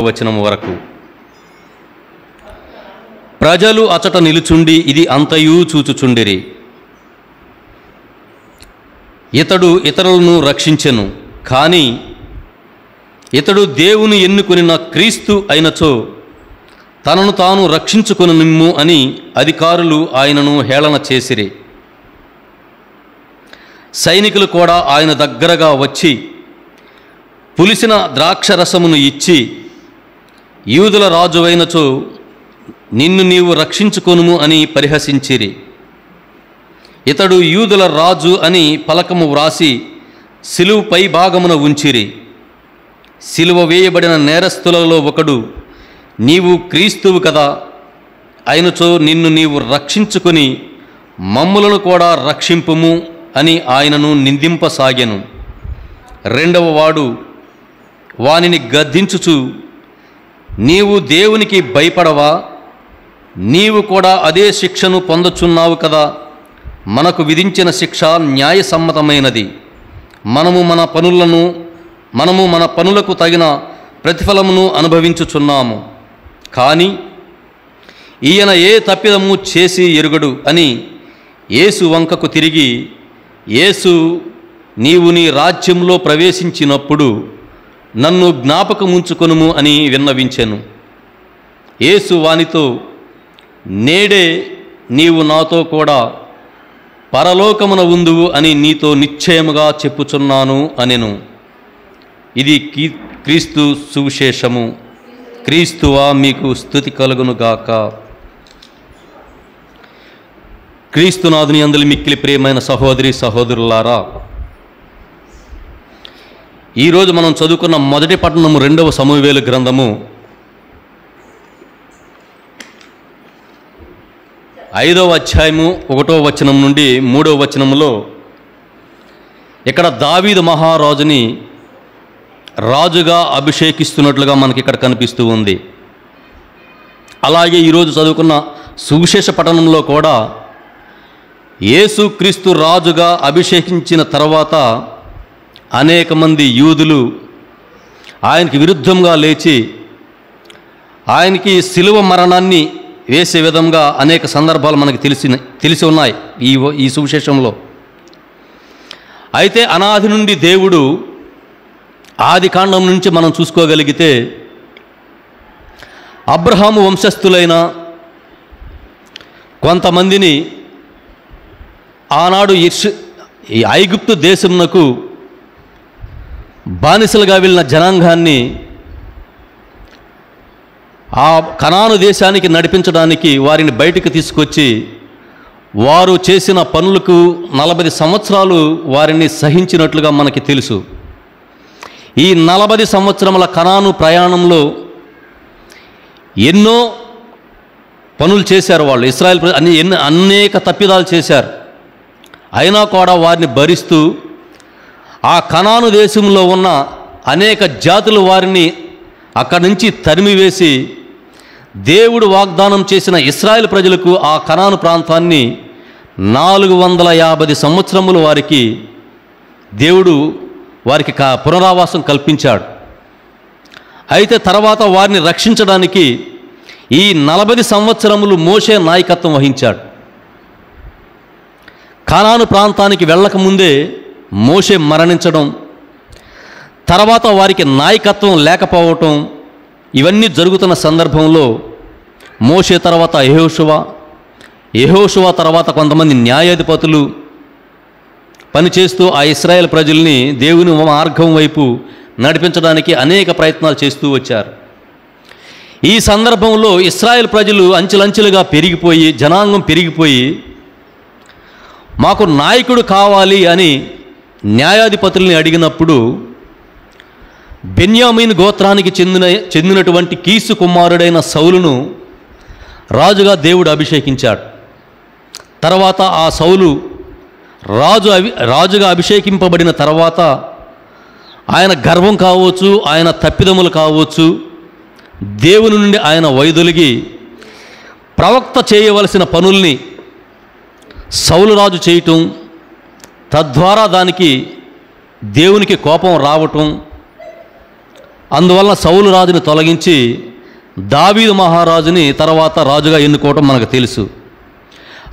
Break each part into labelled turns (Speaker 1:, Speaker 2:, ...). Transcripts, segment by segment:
Speaker 1: వచనం వరకు. ప్రజలు అచట నిలుచుండి ఇది అంతయు చూచుచుండిరి. ఇతడు ఇతరులను రక్షించెను, కానీ ఇతడు దేవుని ఎన్నుకొనిన క్రీస్తు అయినచో తనను తాను రక్షించుకొని నిమ్ము అని అధికారులు ఆయనను హేళన చేసిరి. సైనికులు కూడా ఆయన దగ్గరగా వచ్చి పులిసిన ద్రాక్షరసమును ఇచ్చి, యూదుల రాజువైనచో నిన్ను నీవు రక్షించుకొనుము అని పరిహసించిరి. ఇతడు యూదుల రాజు అని పలకము వ్రాసి సిలువ పై భాగమున ఉంచిరి. సిలువ వేయబడిన నేరస్తులలో ఒకడు, నీవు క్రీస్తువు కదా, అయినచో నిన్ను నీవు రక్షించుకొని మమ్ములను కూడా రక్షింపుము అని ఆయనను నిందింపసాగెను. రెండవ వాడు వానిని గద్దించుచు, నీవు దేవునికి భయపడవా? నీవు కూడా అదే శిక్షను పొందుచున్నావు కదా. మనకు విధించిన శిక్ష న్యాయసమ్మతమైనది. మనము మన పనులకు తగిన ప్రతిఫలమును అనుభవించుచున్నాము. కానీ ఈయన ఏ తప్పిదము చేసి ఎరుగడు అని యేసు వంకకు తిరిగి, యేసు, నీవు నీ రాజ్యంలో ప్రవేశించినప్పుడు నన్ను జ్ఞాపకముంచుకొనుము అని విన్నవించెను. యేసు వానితో, నేడే నీవు నాతో కూడా పరలోకమున ఉందువు అని నీతో నిశ్చయముగా చెప్పుచున్నాను అనెను. ఇది క్రీస్తు సువిశేషము. క్రీస్తువా మీకు స్తుతి కలుగునుగాక. క్రీస్తునాథుని యందు మిక్కిలి ప్రియమైన సహోదరి సహోదరులారా, ఈరోజు మనం చదువుకున్న మొదటి పట్టణము 2వ సమూయేలు గ్రంథము 5వ అధ్యాయము 1వ వచనం నుండి 3వ వచనములో ఇక్కడ దావీదు మహారాజుని రాజుగా అభిషేకిస్తున్నట్లుగా మనకి ఇక్కడ కనిపిస్తూ ఉంది. అలాగే ఈరోజు చదువుకున్న సువిశేష పట్టణంలో కూడా యేసుక్రీస్తు రాజుగా అభిషేకించిన తర్వాత అనేక మంది యూదులు ఆయనకి విరుద్ధంగా లేచి ఆయనకి శిలువ మరణాన్ని వేసే విధంగా అనేక సందర్భాలు మనకు తెలిసి ఉన్నాయి ఈ సువిశేషంలో. అయితే అనాది నుండి దేవుడు ఆది కాండం నుంచి మనం చూసుకోగలిగితే అబ్రహాము వంశస్థులైన కొంతమందిని ఆనాడు ఈ ఐగుప్తు దేశమునకు బానిసలుగా వెళ్ళిన జనాంగాన్ని ఆ కనాను దేశానికి నడిపించడానికి వారిని బయటికి తీసుకొచ్చి వారు చేసిన పనులకు 40 సంవత్సరాలు వారిని సహించినట్లుగా మనకి తెలుసు. ఈ 40 సంవత్సరముల కనాను ప్రయాణంలో ఎన్నో పనులు చేశారు వాళ్ళు. ఇశ్రాయేల్ అనేక తప్పిదాలు చేశారు. అయినా కూడా వారిని భరిస్తూ ఆ కనాను దేశంలో ఉన్న అనేక జాతులు వారిని అక్కడి నుంచి తరిమివేసి దేవుడు వాగ్దానం చేసిన ఇశ్రాయేల్ ప్రజలకు ఆ కనాను ప్రాంతాన్ని 450 సంవత్సరములు దేవుడు వారికి పునరావాసం కల్పించాడు. అయితే తర్వాత వారిని రక్షించడానికి ఈ 40 సంవత్సరములు మోషే నాయకత్వం వహించాడు. కనాను ప్రాంతానికి వెళ్ళకముందే మోషే మరణించడం, తర్వాత వారికి నాయకత్వం లేకపోవటం, ఇవన్నీ జరుగుతున్న సందర్భంలో మోషే తర్వాత యెహోషువ తర్వాత కొంతమంది న్యాయాధిపతులు పనిచేస్తూ ఆ ఇశ్రాయేల్ ప్రజల్ని దేవుని మార్గం వైపు నడిపించడానికి అనేక ప్రయత్నాలు చేస్తూ వచ్చారు. ఈ సందర్భంలో ఇశ్రాయేల్ ప్రజలు అంచెలంచెలుగా పెరిగిపోయి, జనాంగం పెరిగిపోయి, మాకు నాయకుడు కావాలి అని న్యాయాధిపతుల్ని అడిగినప్పుడు బెన్యామీను గోత్రానికి చెందినటువంటి కీసు కుమారుడైన సౌలును రాజుగా దేవుడు అభిషేకించాడు. తర్వాత ఆ సౌలు రాజుగా అభిషేకింపబడిన తర్వాత ఆయన గర్వం కావచ్చు, ఆయన తప్పిదములు కావచ్చు, దేవుని నుండి ఆయన వైదొలిగి ప్రవక్త చేయవలసిన పనుల్ని సౌలు రాజు చేయటం, తద్వారా దానికి దేవునికి కోపం రావటం, అందువలన సౌలు రాజుని తొలగించి దావీదు మహారాజుని తర్వాత రాజుగా ఎన్నుకోవటం మనకు తెలుసు.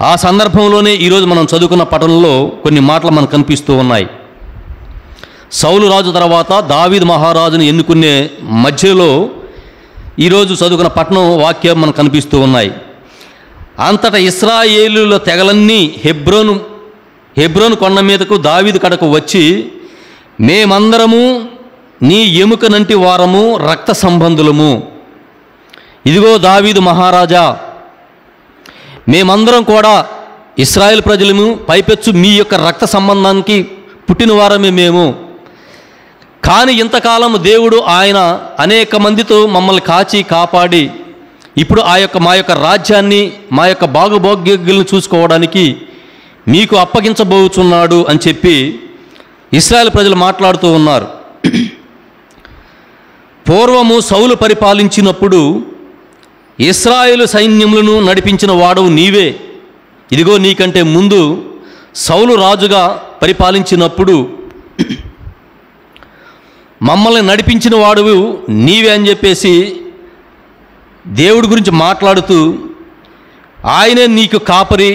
Speaker 1: ఆ సందర్భంలోనే ఈరోజు మనం చదువుకున్న పట్టణంలో కొన్ని మాటలు మనకు కనిపిస్తూ ఉన్నాయి. సౌలు రాజు తర్వాత దావీదు మహారాజుని ఎన్నుకునే మధ్యలో ఈరోజు చదువుకున్న పట్టణం వాక్యం మనకు కనిపిస్తూ ఉన్నాయి. అంతటా ఇశ్రాయేలుల తెగలన్నీ హెబ్రోను కొండ మీదకు దావీదు కడకు వచ్చి, మేమందరము నీ ఎముకనంటి వారము, రక్త సంబంధులము. ఇదిగో దావీదు మహారాజా, మేమందరం కూడా ఇశ్రాయేల్ ప్రజలము, పైపెచ్చు మీ యొక్క రక్త సంబంధానికి పుట్టిన వారమే మేము. కానీ ఇంతకాలం దేవుడు ఆయన అనేక మందితో మమ్మల్ని కాచి కాపాడి ఇప్పుడు మా యొక్క రాజ్యాన్ని, మా యొక్క బాగుభోగ్యాలను చూసుకోవడానికి మీకు అప్పగించబోచున్నాడు అని చెప్పి ఇశ్రాయేల్ ప్రజలు మాట్లాడుతూ ఉన్నారు. పూర్వము సౌలు పరిపాలించినప్పుడు ఇశ్రాయేలు సైన్యములను నడిపించిన వాడవు నీవే. ఇదిగో నీకంటే ముందు సౌలు రాజుగా పరిపాలించినప్పుడు మమ్మల్ని నడిపించిన వాడువు నీవే అని చెప్పేసి దేవుడి గురించి మాట్లాడుతూ, ఆయనే నీకు కాపరి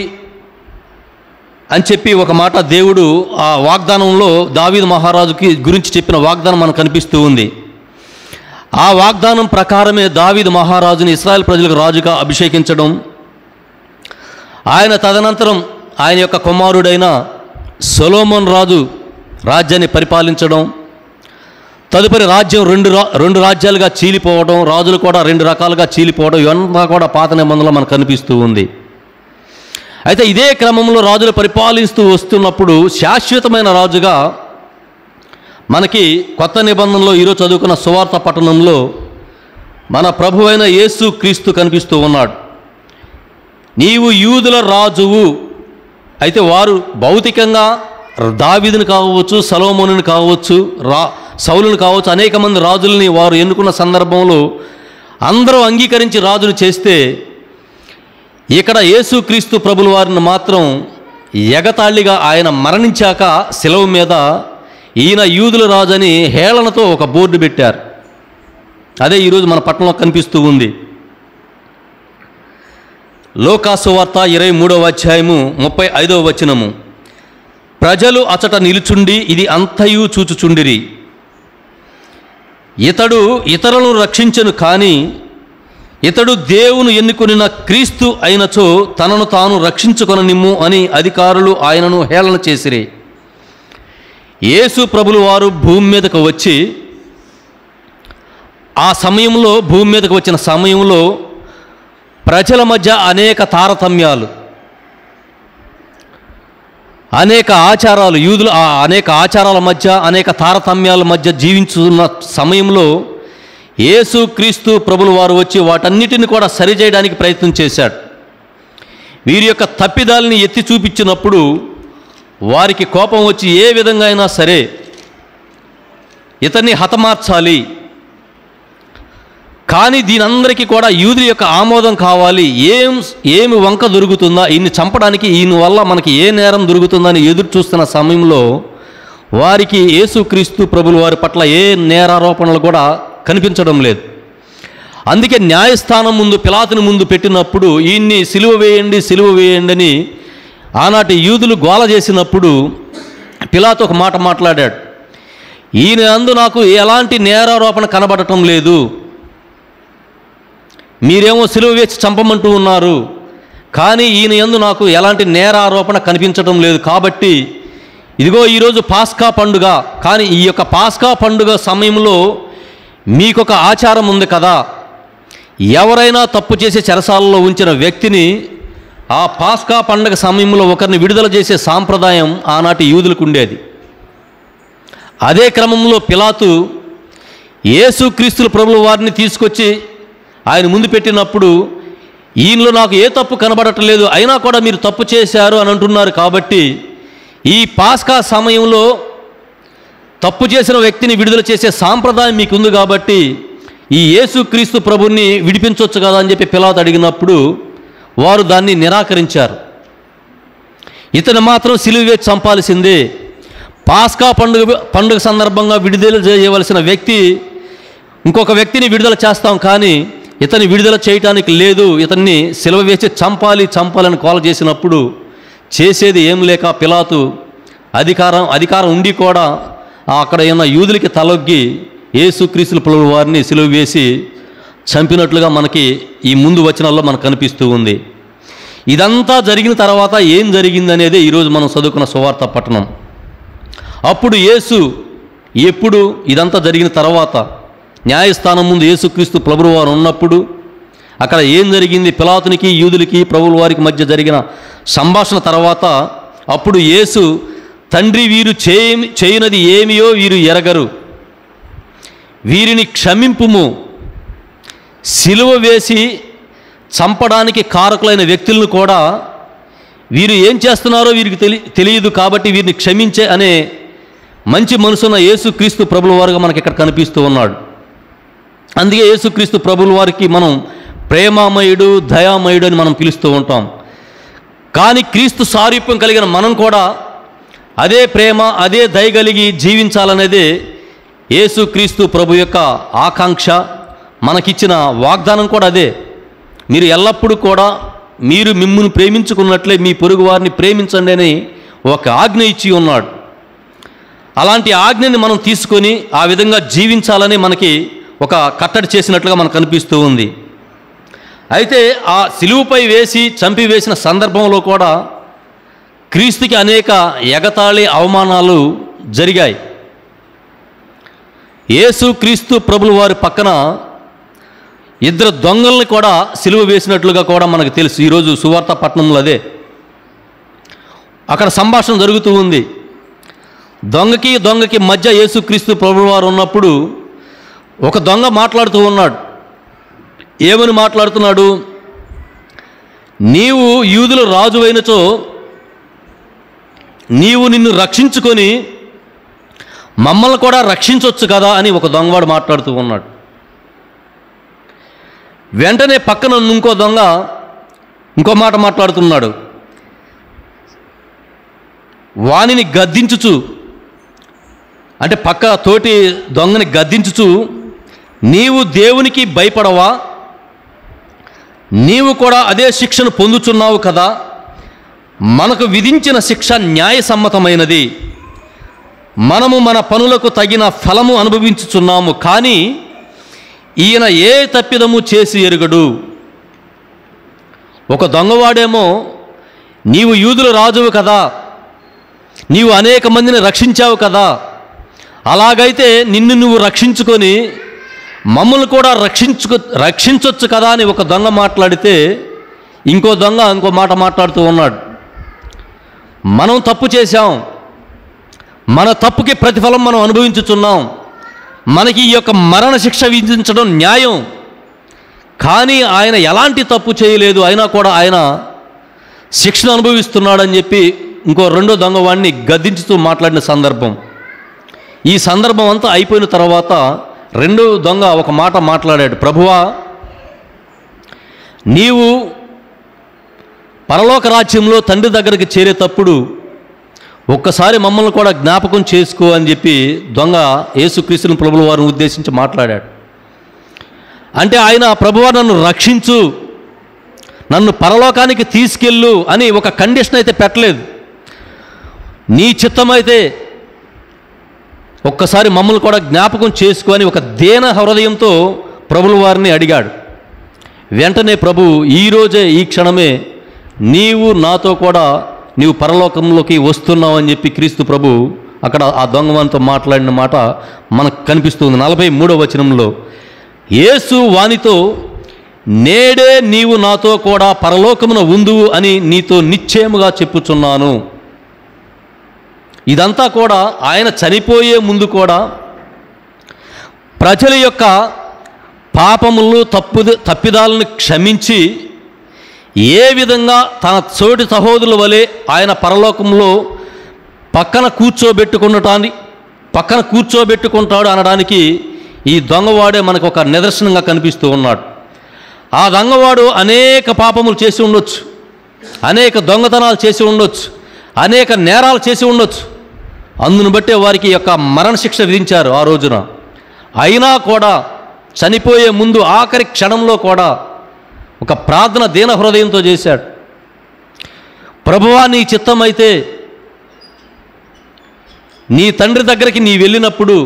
Speaker 1: అని చెప్పి ఒక మాట దేవుడు ఆ వాగ్దానంలో దావీదు మహారాజుకి గురించి చెప్పిన వాగ్దానం మనకు కనిపిస్తూ ఉంది. ఆ వాగ్దానం ప్రకారమే దావీదు మహారాజుని ఇశ్రాయేల్ ప్రజలకు రాజుగా అభిషేకించడం, ఆయన తదనంతరం ఆయన యొక్క కుమారుడైన సొలొమోను రాజు రాజ్యాన్ని పరిపాలించడం, తదుపరి రాజ్యం రెండు రాజ్యాలుగా చీలిపోవడం, రాజులు కూడా రెండు రకాలుగా చీలిపోవడం, ఇవంతా కూడా పాత నిబంధనలో మనకు కనిపిస్తూ ఉంది. అయితే ఇదే క్రమంలో రాజులు పరిపాలిస్తూ వస్తున్నప్పుడు శాశ్వతమైన రాజుగా మనకి కొత్త నిబంధనలో ఈరోజు చదువుకున్న సువార్త పట్టణంలో మన ప్రభువైన యేసు క్రీస్తు కనిపిస్తూ ఉన్నాడు. నీవు యూదుల రాజువు. అయితే వారు భౌతికంగా దావీదుని కావచ్చు, సొలొమోనుని కావచ్చు, సౌలుని కావచ్చు, అనేక మంది రాజుల్ని వారు ఎన్నుకున్న సందర్భంలో అందరూ అంగీకరించి రాజును చేస్తే, ఇక్కడ యేసుక్రీస్తు ప్రభుల వారిని మాత్రం ఎగతాళిగా ఆయన మరణించాక శిలువ మీద ఈయన యూదుల రాజు అని హేళనతో ఒక బోర్డు పెట్టారు. అదే ఈరోజు మన పట్టణంలో కనిపిస్తూ ఉంది. లోకాసు వార్త 23వ అధ్యాయము 35వ వచనము, ప్రజలు అచట నిలుచుండి ఇది అంతయు చూచుచుండిరి. ఇతడు ఇతరులను రక్షించను, కానీ ఇతడు దేవుని ఎన్నుకొనిన క్రీస్తు అయినచో తనను తాను రక్షించుకొననిమ్ము అని అధికారులు ఆయనను హేళన చేసిరి. యేసు ప్రభులు వారు భూమి మీదకు వచ్చి భూమి మీదకు వచ్చిన సమయంలో ప్రజల మధ్య అనేక తారతమ్యాలు, అనేక ఆచారాలు, యూదులు అనేక ఆచారాల మధ్య, అనేక తారతమ్యాల మధ్య జీవించున్న సమయంలో యేసు క్రీస్తు ప్రభులు వారు వచ్చి వాటన్నిటిని కూడా సరిచేయడానికి ప్రయత్నం చేశాడు. వీరి యొక్క తప్పిదాలని ఎత్తి చూపించినప్పుడు వారికి కోపం వచ్చి ఏ విధంగా అయినా సరే ఇతన్ని హతమార్చాలి, కానీ దీనందరికీ కూడా యూదుల యొక్క ఆమోదం కావాలి. ఏమి వంక దొరుకుతుందా, ఈయన్ని చంపడానికి, ఈయన వల్ల మనకి ఏ నేరం దొరుకుతుందని ఎదురు చూస్తున్న సమయంలో వారికి యేసుక్రీస్తు ప్రభుల వారి పట్ల ఏ నేరారోపణలు కూడా కనిపించడం లేదు. అందుకే న్యాయస్థానం ముందు పిలాతుని ముందు పెట్టినప్పుడు ఈయన్ని సిలువ వేయండి అని ఆనాటి యూదులు గోల చేసినప్పుడు పిలాతు ఒక మాట మాట్లాడాడు. ఈయన యందు నాకు ఎలాంటి నేరారోపణ కనబడటం లేదు, మీరేమో సిలువ వేసి చంపమంటూ ఉన్నారు, కానీ ఈయన యందు నాకు ఎలాంటి నేరారోపణ కనిపించడం లేదు. కాబట్టి ఇదిగో ఈరోజు పాస్కా పండుగ, కానీ ఈ యొక్క పాస్కా పండుగ సమయంలో మీకొక ఆచారం ఉంది కదా, ఎవరైనా తప్పు చేసే చెరసాలలో ఉంచిన వ్యక్తిని ఆ పాస్కా పండుగ సమయంలో ఒకరిని విడుదల చేసే సాంప్రదాయం ఆనాటి యూదులకు ఉండేది. అదే క్రమంలో పిలాతు యేసుక్రీస్తు ప్రభుల వారిని తీసుకొచ్చి ఆయన ముందు పెట్టినప్పుడు ఈయనలో నాకు ఏ తప్పు కనబడట్లేదు, అయినా కూడా మీరు తప్పు చేశారు అని అంటున్నారు. కాబట్టి ఈ పాస్కా సమయంలో తప్పు చేసిన వ్యక్తిని విడుదల చేసే సాంప్రదాయం మీకు ఉంది, కాబట్టి ఈ యేసుక్రీస్తు ప్రభుని విడిపించవచ్చు కదా అని చెప్పి పిలాతు అడిగినప్పుడు వారు దాన్ని నిరాకరించారు. ఇతను మాత్రం సిలువ వేసి చంపాల్సిందే, పాస్కా పండుగ సందర్భంగా విడుదల చేయవలసిన వ్యక్తి ఇంకొక వ్యక్తిని విడుదల చేస్తాం, కానీ ఇతన్ని విడుదల చేయటానికి లేదు, ఇతన్ని సిలువ వేసి చంపాలని కోల చేసినప్పుడు చేసేది ఏం లేక పిలాతు అధికారం ఉండి కూడా అక్కడ ఉన్న యూదులకి తలొగ్గి యేసుక్రీస్తు ప్రభువు వారిని సిలువ వేసి చంపినట్లుగా మనకి ఈ ముందు వచనాల్లో మనకు కనిపిస్తూ ఉంది. ఇదంతా జరిగిన తర్వాత ఏం జరిగిందనేది ఈరోజు మనం చదువుకున్న సువార్త పట్టణం. అప్పుడు యేసు ఎప్పుడు ఇదంతా జరిగిన తర్వాత న్యాయస్థానం ముందు యేసుక్రీస్తు ప్రభువు వారు ఉన్నప్పుడు అక్కడ ఏం జరిగింది, పిలాతునికి యూదులకి ప్రభువుల వారికి మధ్య జరిగిన సంభాషణ తర్వాత అప్పుడు యేసు, తండ్రి, వీరు చేయనది ఏమియో వీరు ఎరగరు, వీరిని క్షమింపుము, సిలువ వేసి చంపడానికి కారకులైన వ్యక్తులను కూడా వీరు ఏం చేస్తున్నారో వీరికి తెలియదు కాబట్టి వీరిని క్షమించే అనే మంచి మనసున్న యేసుక్రీస్తు ప్రభుల వారుగా మనకి ఇక్కడ కనిపిస్తూ ఉన్నాడు. అందుకే యేసుక్రీస్తు ప్రభుల వారికి మనం ప్రేమామయుడు, దయామయుడు అని మనం పిలుస్తూ ఉంటాం. కానీ క్రీస్తు సారూప్యం కలిగిన మనం కూడా అదే ప్రేమ, అదే దయ కలిగి జీవించాలనేదే యేసుక్రీస్తు ప్రభు యొక్క ఆకాంక్ష. మనకిచ్చిన వాగ్దానం కూడా అదే. మీరు ఎల్లప్పుడూ కూడా మీరు మిమ్మును ప్రేమించుకున్నట్లే మీ పొరుగు వారిని ప్రేమించండి అని ఒక ఆజ్ఞ ఇచ్చి ఉన్నాడు. అలాంటి ఆజ్ఞని మనం తీసుకొని ఆ విధంగా జీవించాలని మనకి ఒక కట్టడి చేసినట్లుగా మనకు కనిపిస్తూ ఉంది. అయితే ఆ సిలువుపై వేసి చంపివేసిన సందర్భంలో కూడా క్రీస్తుకి అనేక ఎగతాళి, అవమానాలు జరిగాయి. యేసుక్రీస్తు ప్రభుల వారి పక్కన ఇద్దరు దొంగల్ని కూడా సిలువ వేసినట్లుగా కూడా మనకు తెలుసు. ఈరోజు సువార్త పట్టణంలో అదే అక్కడ సంభాషణ జరుగుతూ ఉంది. దొంగకి మధ్య యేసుక్రీస్తు ప్రభుల వారు ఉన్నప్పుడు ఒక దొంగ మాట్లాడుతూ ఉన్నాడు. ఏమని మాట్లాడుతున్నాడు? నీవు యూదుల రాజు అయినచో నీవు నిన్ను రక్షించుకొని మమ్మల్ని కూడా రక్షించవచ్చు కదా అని ఒక దొంగవాడు మాట్లాడుతూ ఉన్నాడు. వెంటనే పక్కన ఇంకో దొంగ ఇంకో మాట మాట్లాడుతున్నాడు. వానిని గద్దించుచు, అంటే పక్క తోటి దొంగని గద్దించుచు, నీవు దేవునికి భయపడవా? నీవు కూడా అదే శిక్షను పొందుచున్నావు కదా, మనకు విధించిన శిక్ష న్యాయసమ్మతమైనది, మనము మన పనులకు తగిన ఫలము అనుభవించుచున్నాము, కానీ ఈయన ఏ తప్పిదము చేసి ఎరుగడు. ఒక దొంగవాడేమో నీవు యూదుల రాజువు కదా, నీవు అనేక మందిని రక్షించావు కదా, అలాగైతే నిన్ను నువ్వు రక్షించుకొని మమ్మల్ని కూడా రక్షించవచ్చు కదా అని ఒక దొంగ మాట్లాడితే ఇంకో దొంగ ఇంకో మాట మాట్లాడుతూ ఉన్నాడు. మనం తప్పు చేశాం, మన తప్పుకి ప్రతిఫలం మనం అనుభవించుచున్నాం, మనకి ఈ యొక్క మరణ శిక్ష విధించడం న్యాయం, కానీ ఆయన ఎలాంటి తప్పు చేయలేదు, అయినా కూడా ఆయన శిక్షను అనుభవిస్తున్నాడని చెప్పి ఇంకో రెండో దొంగవాడిని గద్దించుతూ మాట్లాడిన సందర్భం. ఈ సందర్భం అంతా అయిపోయిన తర్వాత రెండో దొంగ ఒక మాట మాట్లాడాడు. ప్రభువా, నీవు పరలోక రాజ్యంలో తండ్రి దగ్గరికి చేరేటప్పుడు ఒక్కసారి మమ్మల్ని కూడా జ్ఞాపకం చేసుకో అని చెప్పి దొంగ యేసుక్రీస్తు ప్రభుల వారిని ఉద్దేశించి మాట్లాడాడు. అంటే ఆయన, ప్రభువా నన్ను రక్షించు, నన్ను పరలోకానికి తీసుకెళ్ళు అని ఒక కండిషన్ అయితే పెట్టలేదు. నీ చిత్తమైతే ఒక్కసారి మమ్మల్ని కూడా జ్ఞాపకం చేసుకొని ఒక దీన హృదయంతో ప్రభుల వారిని అడిగాడు. వెంటనే ప్రభు, ఈరోజే ఈ క్షణమే నీవు నాతో కూడా నీవు పరలోకంలోకి వస్తున్నావు అని చెప్పి క్రీస్తు ప్రభు అక్కడ ఆ దొంగవానితో మాట్లాడిన మాట మనకు కనిపిస్తుంది. 43వ వచనంలో యేసు వానితో, నేడే నీవు నాతో కూడా పరలోకమున ఉందువు అని నీతో నిశ్చయముగా చెప్పుచున్నాను. ఇదంతా కూడా ఆయన చనిపోయే ముందు కూడా ప్రజల యొక్క పాపములను తప్పిదాలను క్షమించి ఏ విధంగా తన తోటి సహోదరుల వలె ఆయన పరలోకంలో పక్కన కూర్చోబెట్టుకుంటాడు అనడానికి ఈ దొంగవాడే మనకు ఒక నిదర్శనంగా కనిపిస్తూ ఉన్నాడు. ఆ దొంగవాడు అనేక పాపములు చేసి ఉండొచ్చు, అనేక దొంగతనాలు చేసి ఉండొచ్చు, అనేక నేరాలు చేసి ఉండొచ్చు. అందును బట్టే వారికి యొక్క మరణశిక్ష విధించారు ఆ రోజున. అయినా కూడా చనిపోయే ముందు ఆఖరి క్షణంలో కూడా ఒక ప్రార్థన దీన హృదయంతో చేశాడు. ప్రభువా, నీ చిత్తమైతే నీ తండ్రి దగ్గరికి నీ వెళ్ళినప్పుడు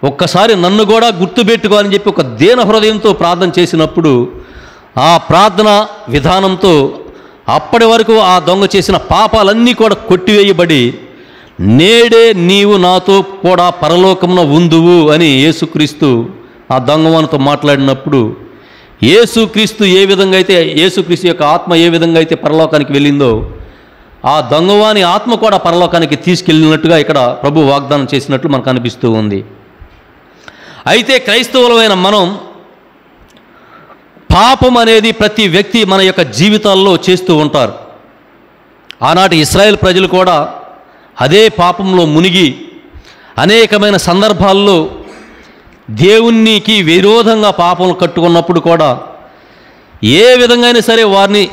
Speaker 1: ఒక్కసారి నన్ను కూడా గుర్తుపెట్టుకో అని చెప్పి ఒక దీన హృదయంతో ప్రార్థన చేసినప్పుడు ఆ ప్రార్థన విధానంతో అప్పటి వరకు ఆ దొంగ చేసిన పాపాలన్నీ కూడా కొట్టివేయబడి నేడే నీవు నాతో కూడా పరలోకమున ఉందువు అని యేసుక్రీస్తు ఆ దొంగవానితో మాట్లాడినప్పుడు యేసుక్రీస్తు ఏ విధంగా అయితే యేసుక్రీస్తు యొక్క ఆత్మ ఏ విధంగా అయితే పరలోకానికి వెళ్ళిందో ఆ దొంగవాని ఆత్మ కూడా పరలోకానికి తీసుకెళ్ళినట్టుగా ఇక్కడ ప్రభు వాగ్దానం చేసినట్లు మనకు అనిపిస్తూ ఉంది. అయితే క్రైస్తవులమైన మనం పాపం అనేది ప్రతి వ్యక్తి మన యొక్క జీవితాల్లో చేస్తూ ఉంటారు. ఆనాటి ఇశ్రాయేల్ ప్రజలు కూడా అదే పాపంలో మునిగి అనేకమైన సందర్భాల్లో దేవునికి విరోధంగా పాపం కట్టుకున్నప్పుడు కూడా ఏ విధంగా అయినా సరే వారిని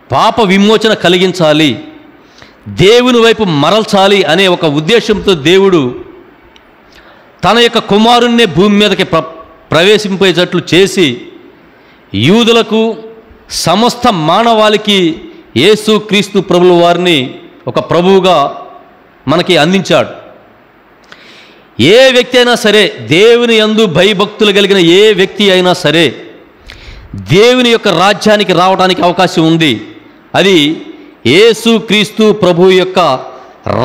Speaker 1: పాప విమోచన కలిగించాలి, దేవుని వైపు మరల్చాలి అనే ఒక ఉద్దేశంతో దేవుడు తన యొక్క కుమారుణ్ణి భూమి మీదకి ప్రవేశింపేటట్లు చేసి యూదులకు సమస్త మానవాళికి యేసుక్రీస్తు ప్రభుల వారిని ఒక ప్రభువుగా మనకి అందించాడు. ఏ వ్యక్తి అయినా సరే, దేవుని యందు భయభక్తులు కలిగిన ఏ వ్యక్తి అయినా సరే దేవుని యొక్క రాజ్యానికి రావడానికి అవకాశం ఉంది. అది యేసుక్రీస్తు ప్రభు యొక్క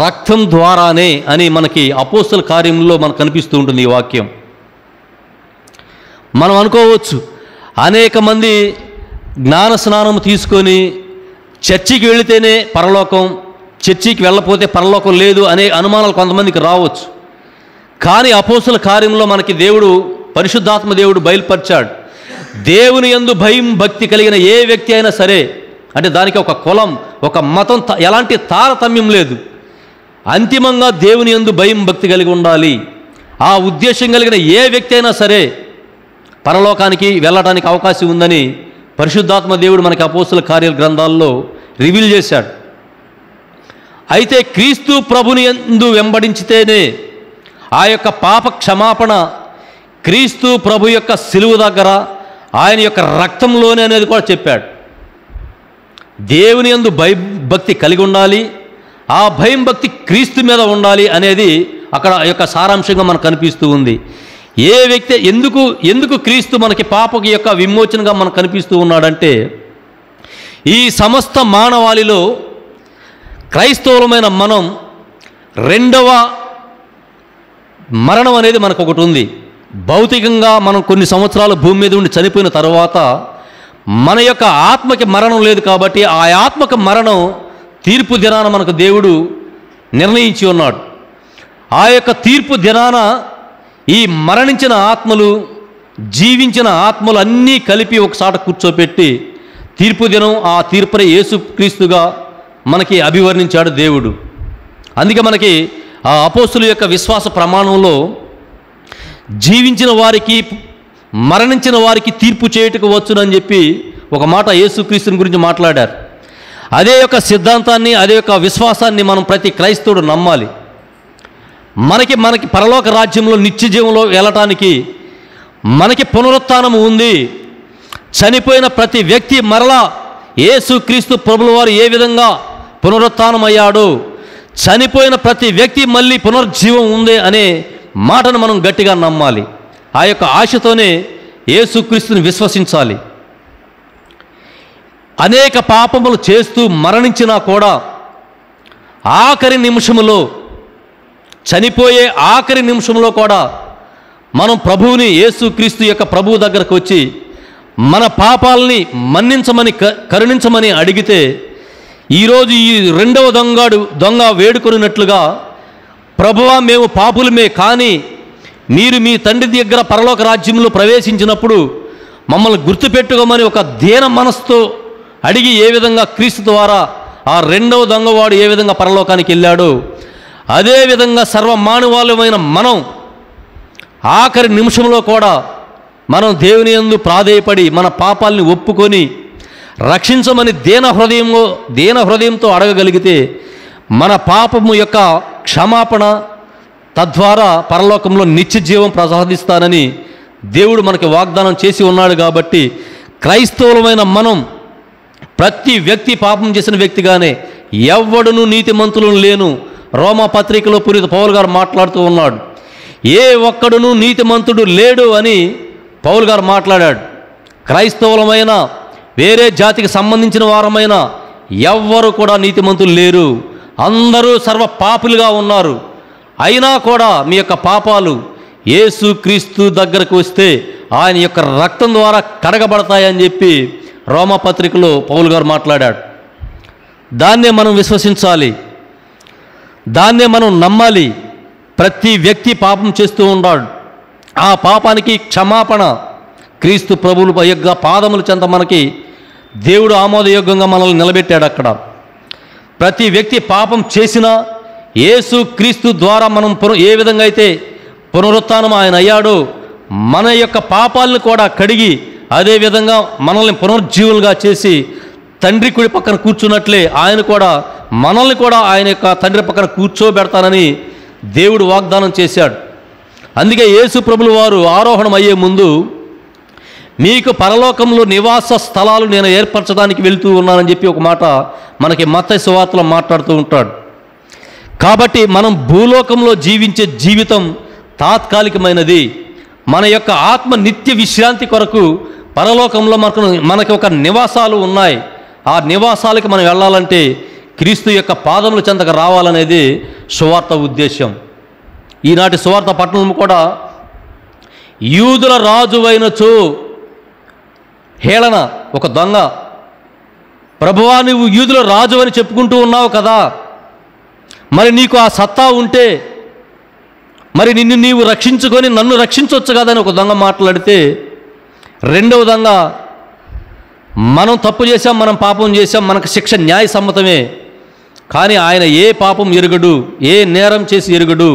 Speaker 1: రక్తం ద్వారానే అని మనకి అపోస్తల కార్యంలో మనకు కనిపిస్తూ ఉంటుంది ఈ వాక్యం. మనం అనుకోవచ్చు, అనేక మంది జ్ఞాన స్నానం తీసుకొని చర్చికి వెళితేనే పరలోకం, చర్చికి వెళ్ళకపోతే పరలోకం లేదు అనే అనుమానాలు కొంతమందికి రావచ్చు. కానీ అపోస్తల కార్యంలో మనకి దేవుడు, పరిశుద్ధాత్మ దేవుడు బయలుపరిచాడు. దేవుని యందు భయం భక్తి కలిగిన ఏ వ్యక్తి అయినా సరే, అంటే దానికి ఒక కులం, ఒక మతం, ఎలాంటి తారతమ్యం లేదు. అంతిమంగా దేవుని యందు భయం భక్తి కలిగి ఉండాలి. ఆ ఉద్దేశం కలిగిన ఏ వ్యక్తి అయినా సరే పరలోకానికి వెళ్ళడానికి అవకాశం ఉందని పరిశుద్ధాత్మ దేవుడు మనకి అపోస్తల కార్యాల గ్రంథాల్లో రివీల్ చేశాడు. అయితే క్రీస్తు ప్రభుని యందు వెంబడించితేనే ఆ యొక్క పాప క్షమాపణ క్రీస్తు ప్రభు యొక్క సిలువ దగ్గర ఆయన యొక్క రక్తంలోనే అనేది కూడా చెప్పాడు. దేవుని యందు భయభక్తి కలిగి ఉండాలి, ఆ భయం భక్తి క్రీస్తు మీద ఉండాలి అనేది అక్కడ యొక్క సారాంశంగా మనకు కనిపిస్తూ ఉంది. ఏ వ్యక్తి ఎందుకు క్రీస్తు మనకి పాప యొక్క విమోచనగా మనకు కనిపిస్తూ ఉన్నాడంటే, ఈ సమస్త మానవాళిలో క్రైస్తవులమైన మనం రెండవ మరణం అనేది మనకు ఒకటి ఉంది. భౌతికంగా మనం కొన్ని సంవత్సరాలు భూమి మీద ఉండి చనిపోయిన తర్వాత మన యొక్క ఆత్మకి మరణం లేదు కాబట్టి ఆ ఆత్మకి మరణం తీర్పు దినాన మనకు దేవుడు నిర్ణయించి ఉన్నాడు. ఆ యొక్క తీర్పు దినాన ఈ మరణించిన ఆత్మలు, జీవించిన ఆత్మలు అన్నీ కలిపి ఒకసాట కూర్చోపెట్టి తీర్పు దినం, ఆ తీర్పుని యేసుక్రీస్తుగా మనకి అభివర్ణించాడు దేవుడు. అందుకే మనకి ఆ అపోస్తుల యొక్క విశ్వాస ప్రమాణంలో జీవించిన వారికి, మరణించిన వారికి తీర్పు చేయుటకు వచ్చునని చెప్పి ఒక మాట యేసుక్రీస్తుని గురించి మాట్లాడారు. అదే యొక్క సిద్ధాంతాన్ని, అదే యొక్క విశ్వాసాన్ని మనం ప్రతి క్రైస్తవుడు నమ్మాలి. మనకి పరలోక రాజ్యంలో నిత్య జీవంలో వెళ్ళటానికి మనకి పునరుత్థానం ఉంది. చనిపోయిన ప్రతి వ్యక్తి మరలా యేసుక్రీస్తు ప్రభుల వారు ఏ విధంగా పునరుత్థానం అయ్యాడు, చనిపోయిన ప్రతి వ్యక్తి మళ్ళీ పునర్జీవం ఉంది అనే మాటను మనం గట్టిగా నమ్మాలి. ఆ యొక్క ఆశతోనే యేసుక్రీస్తుని విశ్వసించాలి. అనేక పాపములు చేస్తూ మరణించినా కూడా ఆఖరి నిమిషంలో, చనిపోయే ఆఖరి నిమిషంలో కూడా మనం ప్రభువుని, యేసుక్రీస్తు యొక్క ప్రభువు దగ్గరకు వచ్చి మన పాపాలని మన్నించమని, కరుణించమని అడిగితే, ఈరోజు ఈ రెండవ దొంగ వేడుకొనినట్లుగా, ప్రభువా మేము పాపులమే, కానీ మీరు మీ తండ్రి దగ్గర పరలోక రాజ్యంలో ప్రవేశించినప్పుడు మమ్మల్ని గుర్తుపెట్టుకోమని ఒక దీన మనసుతో అడిగి ఏ విధంగా క్రీస్తు ద్వారా ఆ రెండవ దొంగవాడు ఏ విధంగా పరలోకానికి వెళ్ళాడో, అదేవిధంగా సర్వమానవాళమైన మనం ఆఖరి నిమిషంలో కూడా మనం దేవుని యందు ప్రాధేయపడి మన పాపాలని ఒప్పుకొని రక్షించమని దీన హృదయంతో అడగగలిగితే మన పాపము యొక్క క్షమాపణ, తద్వారా పరలోకంలో నిత్య జీవం ప్రసాదిస్తానని దేవుడు మనకి వాగ్దానం చేసి ఉన్నాడు. కాబట్టి క్రైస్తవులమైన మనం ప్రతి వ్యక్తి పాపం చేసిన వ్యక్తిగానే ఎవ్వడును నీతిమంతులు లేను. రోమా పత్రికలో పునీత పౌలు గారు మాట్లాడుతూ ఉన్నాడు. ఏ ఒక్కడును నీతిమంతుడు లేడు అని పౌలు గారు మాట్లాడాడు. క్రైస్తవులమైన వేరే జాతికి సంబంధించిన వారమైన ఎవ్వరు కూడా నీతిమంతులు లేరు. అందరూ సర్వ పాపులుగా ఉన్నారు. అయినా కూడా మీ యొక్క పాపాలు యేసు క్రీస్తు దగ్గరకు వస్తే ఆయన యొక్క రక్తం ద్వారా కడగబడతాయని చెప్పి రోమా పత్రికలో పౌలు గారు మాట్లాడాడు. దాన్నే మనం విశ్వసించాలి, దాన్నే మనం నమ్మాలి. ప్రతి వ్యక్తి పాపం చేస్తూ ఉన్నాడు. ఆ పాపానికి క్షమాపణ క్రీస్తు ప్రభువుల యొక్క పాదముల చెంత మనకి దేవుడు ఆమోదయోగ్యంగా మనల్ని నిలబెట్టాడు. అక్కడ ప్రతి వ్యక్తి పాపం చేసినా యేసు క్రీస్తు ద్వారా మనం ఏ విధంగా అయితే పునరుత్థానం ఆయన అయ్యాడో మన యొక్క పాపాలను కూడా కడిగి అదేవిధంగా మనల్ని పునరుజ్జీవులుగా చేసి తండ్రి కుడి పక్కన కూర్చున్నట్లే ఆయన కూడా మనల్ని కూడా ఆయన యొక్క తండ్రి పక్కన కూర్చోబెడతానని దేవుడు వాగ్దానం చేశాడు. అందుకే యేసు ప్రభులు వారు ఆరోహణం అయ్యే ముందు మీకు పరలోకంలో నివాస స్థలాలు నేను ఏర్పరచడానికి వెళ్తూ ఉన్నానని చెప్పి ఒక మాట మనకి మత్తయి సువార్తలో మాట్లాడుతూ ఉంటాడు. కాబట్టి మనం భూలోకంలో జీవించే జీవితం తాత్కాలికమైనది. మన యొక్క ఆత్మ నిత్య విశ్రాంతి కొరకు పరలోకంలో మనకి ఒక నివాసాలు ఉన్నాయి. ఆ నివాసాలకి మనం వెళ్ళాలంటే క్రీస్తు యొక్క పాదముల చెంతకు రావాలనేది సువార్త ఉద్దేశం. ఈనాటి సువార్త పట్టణం కూడా యూదుల రాజువైనచో హేళన, ఒక దొంగ, ప్రభువా నువ్వు యూదుల రాజు అని చెప్పుకుంటూ ఉన్నావు కదా, మరి నీకు ఆ సత్తా ఉంటే మరి నిన్ను నీవు రక్షించుకొని నన్ను రక్షించవచ్చు కదా అని ఒక దొంగ మాట్లాడితే, రెండవ దొంగ మనం తప్పు చేశాం, మనం పాపం చేశాం, మనకు శిక్ష న్యాయసమ్మతమే, కానీ ఆయన ఏ పాపం ఎరుగడు, ఏ నేరం చేసి ఎరుగడు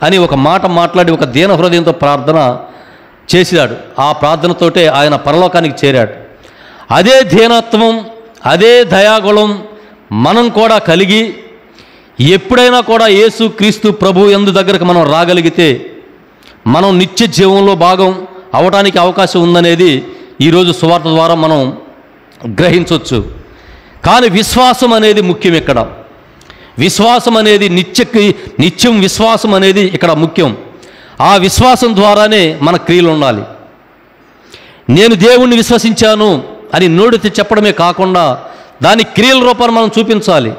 Speaker 1: అని ఒక మాట మాట్లాడి ఒక దీన హృదయంతో ప్రార్థన చేశాడు. ఆ ప్రార్థనతోటే ఆయన పరలోకానికి చేరాడు. అదే దీనత్వం, అదే దయాగుణం మనం కూడా కలిగి ఎప్పుడైనా కూడా యేసు క్రీస్తు ప్రభు యందు దగ్గరకు మనం రాగలిగితే మనం నిత్య జీవంలో భాగం అవడానికి అవకాశం ఉందనేది ఈరోజు సువార్త ద్వారా మనం గ్రహించవచ్చు. కానీ విశ్వాసం అనేది ముఖ్యం. ఇక్కడ విశ్వాసం అనేది నిత్యం విశ్వాసం అనేది ఇక్కడ ముఖ్యం. ఆ విశ్వాసం ద్వారానే మన క్రియలు ఉండాలి. నేను దేవుణ్ణి విశ్వసించాను అని నోటితో చెప్పడమే కాకుండా దాని క్రియల రూపాన్ని మనం చూపించాలి.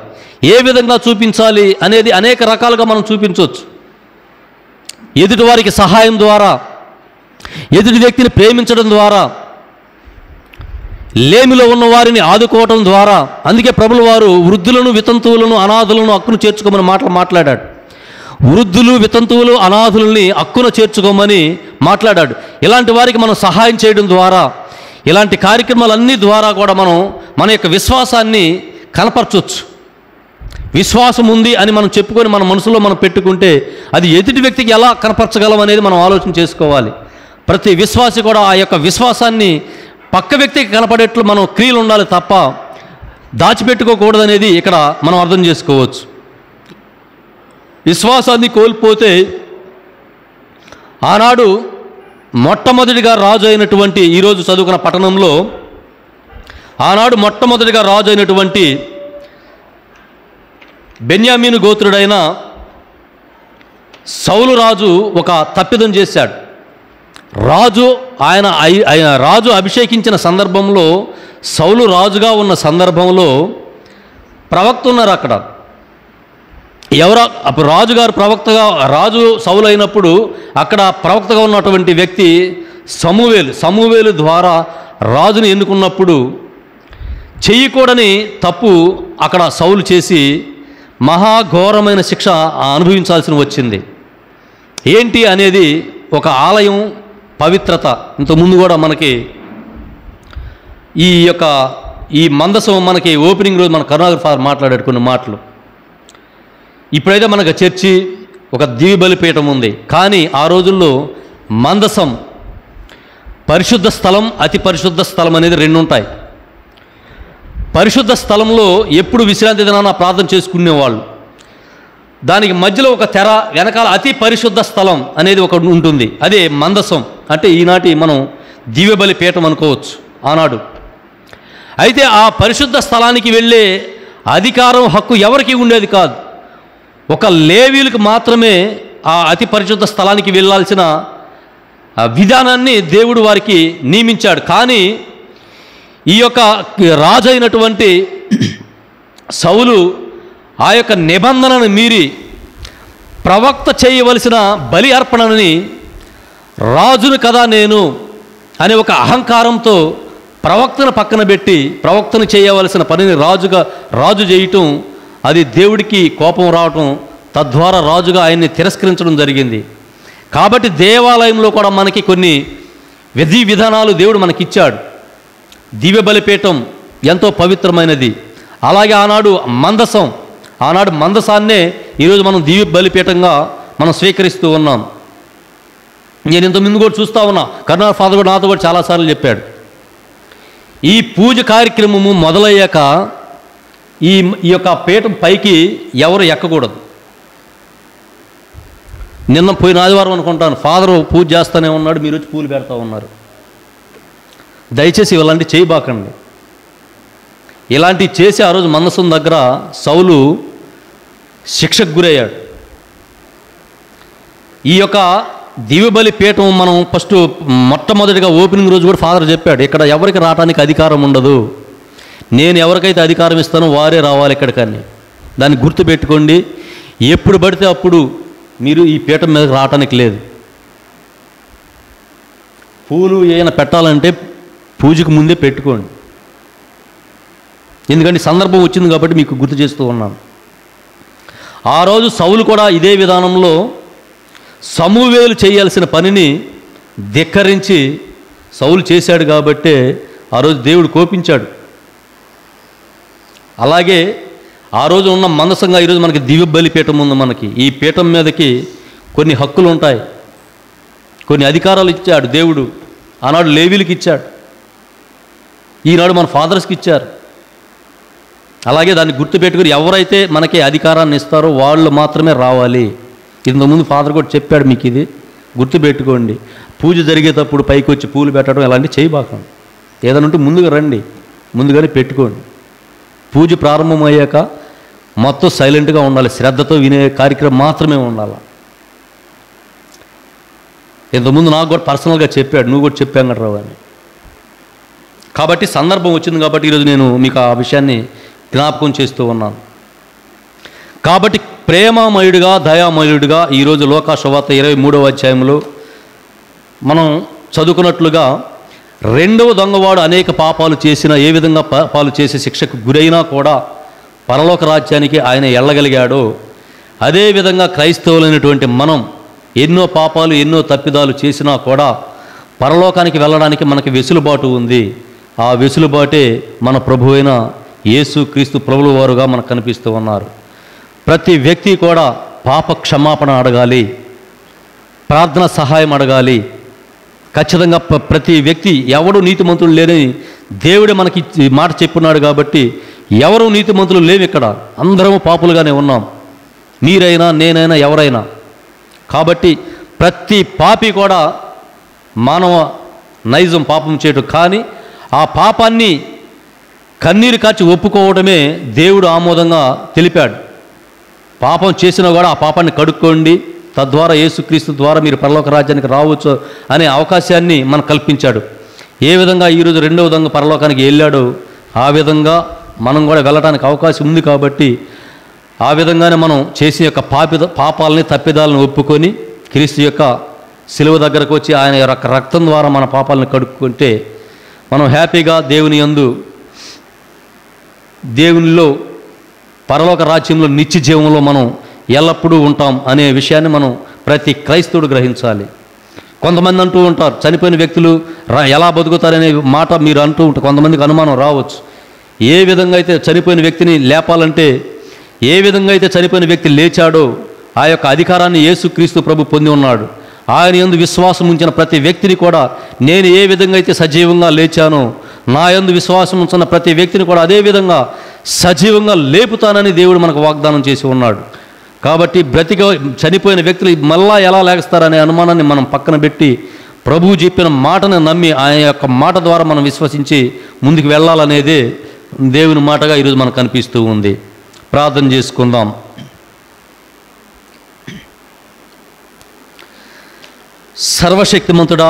Speaker 1: ఏ విధంగా చూపించాలి అనేది అనేక రకాలుగా మనం చూపించవచ్చు. ఎదుటివారికి సహాయం ద్వారా, ఎదుటి వ్యక్తిని ప్రేమించడం ద్వారా, లేమిలో ఉన్న వారిని ఆదుకోవటం ద్వారా. అందుకే ప్రభుల వారు వృద్ధులను, వితంతువులను, అనాథులను హక్కును చేర్చుకోమని మాట్లాడాడు. వృద్ధులు, వితంతువులు, అనాథుల్ని హక్కున చేర్చుకోమని మాట్లాడాడు. ఇలాంటి వారికి మనం సహాయం చేయడం ద్వారా, ఇలాంటి కార్యక్రమాలన్నీ ద్వారా కూడా మనం మన యొక్క విశ్వాసాన్ని కనపరచవచ్చు. విశ్వాసం ఉంది అని మనం చెప్పుకొని మన మనసులో మనం పెట్టుకుంటే అది ఎదుటి వ్యక్తికి ఎలా కనపరచగలం అనేది మనం ఆలోచన చేసుకోవాలి. ప్రతి విశ్వాసి కూడా ఆ యొక్క విశ్వాసాన్ని పక్క వ్యక్తికి కనపడేట్లు మనం క్రియలు ఉండాలి తప్ప దాచిపెట్టుకోకూడదనేది ఇక్కడ మనం అర్థం చేసుకోవచ్చు. విశ్వాసాన్ని కోల్పోతే ఆనాడు మొట్టమొదటిగా రాజు అయినటువంటి, ఈరోజు చదువుకున్న పట్టణంలో ఆనాడు మొట్టమొదటిగా రాజు అయినటువంటి బెన్యామీను గోత్రుడైన సౌలు రాజు ఒక తప్పిదం చేశాడు. రాజు అభిషేకించిన సందర్భంలో, సౌలు రాజుగా ఉన్న సందర్భంలో ప్రవక్త ఉన్నారు అక్కడ. అప్పుడు రాజుగారు ప్రవక్తగా, రాజు సౌలు అయినప్పుడు అక్కడ ప్రవక్తగా ఉన్నటువంటి వ్యక్తి సమూవేలు ద్వారా రాజుని ఎన్నుకున్నప్పుడు చెయ్యకూడని తప్పు అక్కడ సౌలు చేసి మహాఘోరమైన శిక్ష అనుభవించాల్సి వచ్చింది. ఏంటి అనేది ఒక ఆలయం పవిత్రత. ఇంతకుముందు కూడా మనకి ఈ మందసం మనకి ఓపెనింగ్ రోజు మన కరుణాకర్ ఫాదర్ మాట్లాడాడు కొన్ని మాటలు. ఇప్పుడైతే మనకు చర్చి, ఒక దివ్య బలిపీఠం ఉంది. కానీ ఆ రోజుల్లో మందసం, పరిశుద్ధ స్థలం, అతి పరిశుద్ధ స్థలం అనేది రెండు ఉంటాయి. పరిశుద్ధ స్థలంలో ఎప్పుడు విశ్రాంతి దినాన ప్రార్థన చేసుకునేవాళ్ళు. దానికి మధ్యలో ఒక తెర, వెనకాల అతి పరిశుద్ధ స్థలం అనేది ఒకటి ఉంటుంది. అదే మందసం, అంటే ఈనాటి మనం దివ్యబలి పీఠం అనుకోవచ్చు ఆనాడు. అయితే ఆ పరిశుద్ధ స్థలానికి వెళ్ళే అధికారం, హక్కు ఎవరికి ఉండేది కాదు. ఒక లేవీలకు మాత్రమే ఆ అతి పరిశుద్ధ స్థలానికి వెళ్ళాల్సిన విధానాన్ని దేవుడు వారికి నియమించాడు. కానీ ఈ యొక్క రాజు అయినటువంటి సౌలు ఆ యొక్క నిబంధనను మీరి ప్రవక్త చేయవలసిన బలి అర్పణని రాజును కదా నేను అనే ఒక అహంకారంతో ప్రవక్తను పక్కన పెట్టి ప్రవక్తను చేయవలసిన పనిని రాజు చేయటం, అది దేవుడికి కోపం రావటం, తద్వారా రాజుగా ఆయన్ని తిరస్కరించడం జరిగింది. కాబట్టి దేవాలయంలో కూడా మనకి కొన్ని విధి విధానాలు దేవుడు మనకిచ్చాడు. దివ్య బలిపీఠం ఎంతో పవిత్రమైనది. అలాగే ఆనాడు మందసాన్నే ఈరోజు మనం దివ్య బలిపీఠంగా మనం స్వీకరిస్తూ ఉన్నాం. నేను ఇంతకుముందు కూడా చూస్తూ ఉన్నా, కర్ణాటక ఫాదర్ కూడా నాతో కూడా చాలాసార్లు చెప్పాడు. ఈ పూజ కార్యక్రమము మొదలయ్యాక ఈ యొక్క పీఠం పైకి ఎవరు ఎక్కకూడదు. నిన్న పోయిన ఆదివారం అనుకుంటాను, ఫాదరు పూజ చేస్తూనే ఉన్నాడు, మీరు వచ్చి పూలు పెడతా ఉన్నారు. దయచేసి ఇలాంటివి చేయబాకండి. ఇలాంటివి చేసి ఆ రోజు మందసం దగ్గర సౌలు శిక్షకు గురయ్యాడు. ఈ యొక్క దివ్యబలి పీఠం మనం మొట్టమొదటిగా ఓపెనింగ్ రోజు కూడా ఫాదర్ చెప్పాడు, ఇక్కడ ఎవరికి రావడానికి అధికారం ఉండదు, నేను ఎవరికైతే అధికారం ఇస్తానో వారే రావాలి ఇక్కడికని. దాన్ని గుర్తుపెట్టుకోండి. ఎప్పుడు పడితే అప్పుడు మీరు ఈ పీఠం మీదకి రావటానికి లేదు. పూలు ఏమైనా పెట్టాలంటే పూజకు ముందే పెట్టుకోండి. ఎందుకంటే సందర్భం వచ్చింది కాబట్టి మీకు గుర్తు చేస్తూ ఉన్నాను. ఆ రోజు సౌలు కూడా ఇదే విధానంలో సమూవేలు చేయాల్సిన పనిని ధిక్కరించి సౌలు చేశాడు కాబట్టే ఆ రోజు దేవుడు కోపించాడు. అలాగే ఆ రోజు ఉన్న మందసంగా ఈరోజు మనకి దివ్య బలి పీఠం ఉంది. మనకి ఈ పీఠం మీదకి కొన్ని హక్కులు ఉంటాయి, కొన్ని అధికారాలు ఇచ్చాడు దేవుడు. ఆనాడు లేవీలకు ఇచ్చాడు, ఈనాడు మన ఫాదర్స్కి ఇచ్చారు. అలాగే దాన్ని గుర్తుపెట్టుకుని ఎవరైతే మనకి అధికారాన్ని ఇస్తారో వాళ్ళు మాత్రమే రావాలి. ఇంతకుముందు ఫాదర్ కూడా చెప్పాడు, మీకు ఇది గుర్తుపెట్టుకోండి. పూజ జరిగేటప్పుడు పైకి వచ్చి పూలు పెట్టడం ఇలాంటివి చేయబాకండి. ఏదైనా ఉంటే ముందుగా రండి, ముందుగానే పెట్టుకోండి. పూజ ప్రారంభమయ్యాక మొత్తం సైలెంట్గా ఉండాలి, శ్రద్ధతో వినే కార్యక్రమం మాత్రమే ఉండాలి. ఇంతకుముందు నాకు కూడా పర్సనల్గా చెప్పాడు, నువ్వు కూడా చెప్పాను కదా రావు అని. కాబట్టి సందర్భం వచ్చింది కాబట్టి ఈరోజు నేను మీకు ఆ విషయాన్ని జ్ఞాపకం చేస్తూ ఉన్నాను. కాబట్టి ప్రేమమయుడిగా, దయామయుడిగా ఈరోజు లోకాసువార్త 23వ అధ్యాయంలో మనం చదువుకున్నట్లుగా రెండవ దొంగవాడు అనేక పాపాలు చేసిన, ఏ విధంగా పాపాలు చేసి శిక్షకు గురైనా కూడా పరలోక రాజ్యానికి ఆయన వెళ్ళగలిగాడో, అదేవిధంగా క్రైస్తవులైనటువంటి మనం ఎన్నో పాపాలు, ఎన్నో తప్పిదాలు చేసినా కూడా పరలోకానికి వెళ్ళడానికి మనకి వెసులుబాటు ఉంది. ఆ వెసులుబాటే మన ప్రభు అయిన యేసు క్రీస్తు ప్రభుల వారుగా మనకు కనిపిస్తూ ఉన్నారు. ప్రతి వ్యక్తి కూడా పాప క్షమాపణ అడగాలి, ప్రార్థన సహాయం అడగాలి. ఖచ్చితంగా ప్రతి వ్యక్తి, ఎవడు నీతిమంతులు లేని దేవుడే మనకి మాట చెప్పున్నాడు కాబట్టి ఎవరు నీతిమంతులు లేవు. ఇక్కడ అందరము పాపులుగానే ఉన్నాం, మీరైనా నేనైనా ఎవరైనా. కాబట్టి ప్రతి పాపి కూడా మానవ నైజం పాపం చేయటం. కానీ ఆ పాపాన్ని కన్నీరు కాచి ఒప్పుకోవడమే దేవుడు ఆమోదంగా తెలిపాడు. పాపం చేసినా కూడా ఆ పాపాన్ని కడుక్కోండి, తద్వారా యేసుక్రీస్తు ద్వారా మీరు పరలోక రాజ్యానికి రావచ్చు అనే అవకాశాన్ని మనకు కల్పించాడు. ఏ విధంగా ఈరోజు రెండవ దొంగ పరలోకానికి వెళ్ళాడో ఆ విధంగా మనం కూడా వెళ్ళడానికి అవకాశం ఉంది. కాబట్టి ఆ విధంగానే మనం చేసిన యొక్క పాపాలని, తప్పిదాలను ఒప్పుకొని క్రీస్తు యొక్క శిలువ దగ్గరకు వచ్చి ఆయన యొక్క రక్తం ద్వారా మన పాపాలను కడుక్కుంటే మనం హ్యాపీగా దేవునిలో పరలోక రాజ్యంలో నిత్య జీవంలో మనం ఎల్లప్పుడూ ఉంటాం అనే విషయాన్ని మనం ప్రతి క్రైస్తవుడు గ్రహించాలి. కొంతమంది అంటూ ఉంటారు, చనిపోయిన వ్యక్తులు ఎలా బతుకుతారనే మాట మీరు అంటూ ఉంటారు. కొంతమందికి అనుమానం రావచ్చు. ఏ విధంగా అయితే చనిపోయిన వ్యక్తిని లేపాలంటే, ఏ విధంగా అయితే చనిపోయిన వ్యక్తి లేచాడో ఆ యొక్క అధికారాన్ని యేసుక్రీస్తు ప్రభు పొంది ఉన్నాడు. ఆయన యందు విశ్వాసం ఉంచిన ప్రతి వ్యక్తిని కూడా నేను ఏ విధంగా అయితే సజీవంగా లేచానో నా యందు విశ్వాసం ఉంచిన ప్రతి వ్యక్తిని కూడా అదే విధంగా సజీవంగా లేపుతానని దేవుడు మనకు వాగ్దానం చేసి ఉన్నాడు. కాబట్టి చనిపోయిన వ్యక్తులు మళ్ళా ఎలా లేస్తారనే అనుమానాన్ని మనం పక్కన పెట్టి ప్రభువు చెప్పిన మాటను నమ్మి ఆయన యొక్క మాట ద్వారా మనం విశ్వసించి ముందుకు వెళ్ళాలనేదే దేవుని మాటగా ఈరోజు మనకు కనిపిస్తూ ఉంది. ప్రార్థన చేసుకుందాం. సర్వశక్తిమంతుడా,